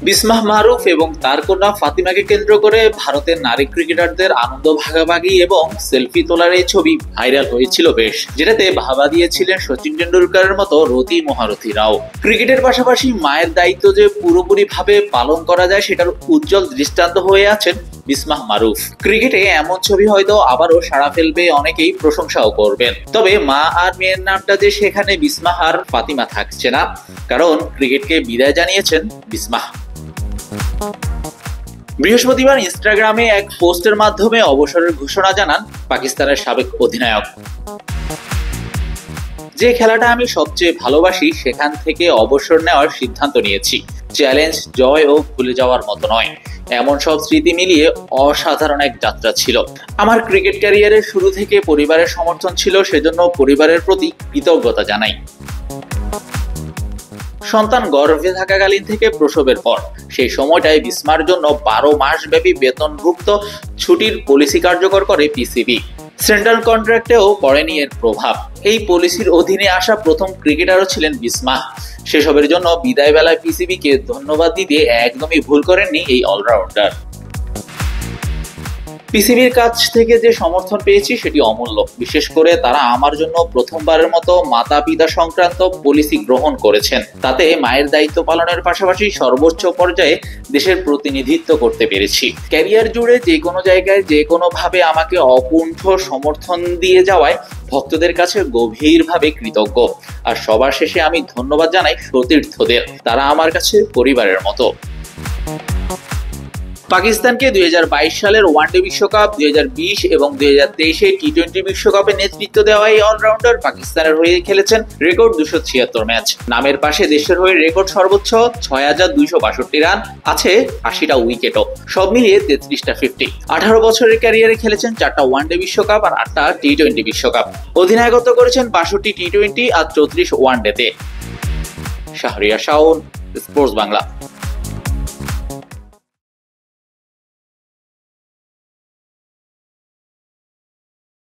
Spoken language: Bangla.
বিসমাহ মারুফ এবং তার কন্যা ফাতিমাকে কেন্দ্র করে ভারতের নারী ক্রিকেটারদের আনন্দ ভাগাভাগি এবং সেলফি তোলার এই ছবি ভাইরাল হয়েছিল বেশ, যেটাতে ভাবা দিয়েছিলেন সচিন টেন্ডুলকারের মতো রতি মহারথীরাও। ক্রিকেটের পাশাপাশি মায়ের দায়িত্ব যে পুরোপুরি ভাবে পালন করা যায় সেটার উজ্জ্বল দৃষ্টান্ত হয়ে আছেন বিসমাহ মারুফ। ক্রিকেটে এমন ছবি হয়তো আবারও সাড়া ফেলবে, অনেকেই প্রশংসাও করবেন। তবে মা আর মেয়ের নামটা যে সেখানে বিসমাহ আর ফাতিমা থাকছে না, কারণ ক্রিকেটকে বিদায় জানিয়েছেন বিসমাহ। বৃহস্পতিবার ইনস্টাগ্রামে এক পোস্টের মাধ্যমে অবসরের ঘোষণা জানান পাকিস্তানের সাবেক অধিনায়ক। যে খেলাটা আমি সবচেয়ে ভালোবাসি সেখান থেকে অবসর নেওয়ার সিদ্ধান্ত নিয়েছি। চ্যালেঞ্জ, জয় ও ভুলে যাওয়ার মতো নয়, এমন সব স্মৃতি মিলিয়ে অসাধারণ এক যাত্রা ছিল। আমার ক্রিকেট ক্যারিয়ারের শুরু থেকে পরিবারের সমর্থন ছিল, সেজন্য পরিবারের প্রতি কৃতজ্ঞতা জানাই। সন্তান গর্ভে থাকাকালীন থেকে প্রসবের পর সেই সময়টায় বিসমার জন্য 12 মাস ব্যাপী বেতনভুক্ত ছুটির পলিসি কার্যকর করে পিসিবি। সেন্ট্রাল কন্ট্রাক্টেও পড়েনি এর প্রভাব। এই পলিসির অধীনে আসা প্রথম ক্রিকেটারও ছিলেন বিসমাহ। সেসবের জন্য বিদায় বেলায় পিসিবিকে ধন্যবাদ দিতে একদমই ভুল করেননি এই অলরাউন্ডার। পিসিবির কাছ থেকে যে সমর্থন পেয়েছি সেটি অমূল্য। বিশেষ করে তারা আমার জন্য প্রথমবারের মতো মাতা পিতা সংক্রান্ত পলিসি গ্রহণ করেছেন। তাতে মায়ের দায়িত্ব পালনের পাশাপাশি সর্বোচ্চ পর্যায়ে দেশের প্রতিনিধিত্ব করতে পেরেছি। ক্যারিয়ার জুড়ে যে কোনো জায়গায় যে কোনো ভাবে আমাকে অকুণ্ঠ সমর্থন দিয়ে যাওয়ায় ভক্তদের কাছে গভীরভাবে কৃতজ্ঞ। আর সবার শেষে আমি ধন্যবাদ জানাই সতীর্থদের, তারা আমার কাছে পরিবারের মতো। পাকিস্তানকে 2022 সালের ওয়ানডে বিশ্বকাপ, 2020 এবং 2023 টি-20 বিশ্বকাপে নেতৃত্ব দেওয়া এই অলরাউন্ডার পাকিস্তানের হয়ে খেলেছেন রেকর্ড 276 ম্যাচ। নামের পাশে দেশের হয়ে রেকর্ড সর্বোচ্চ 6262 রান, আছে 80টা উইকেটও, সব মিলিয়ে 33টা 50। 18 বছরের ক্যারিয়ারে খেলেছেন 4টা ওয়ানডে বিশ্বকাপ আর 8টা টি-20 বিশ্বকাপ। অধিনায়কত্ব করেছেন 62 টি-20 আর 34 ওয়ানডেতে। শাহরিয়ার শাওন, স্পোর্টস বাংলা।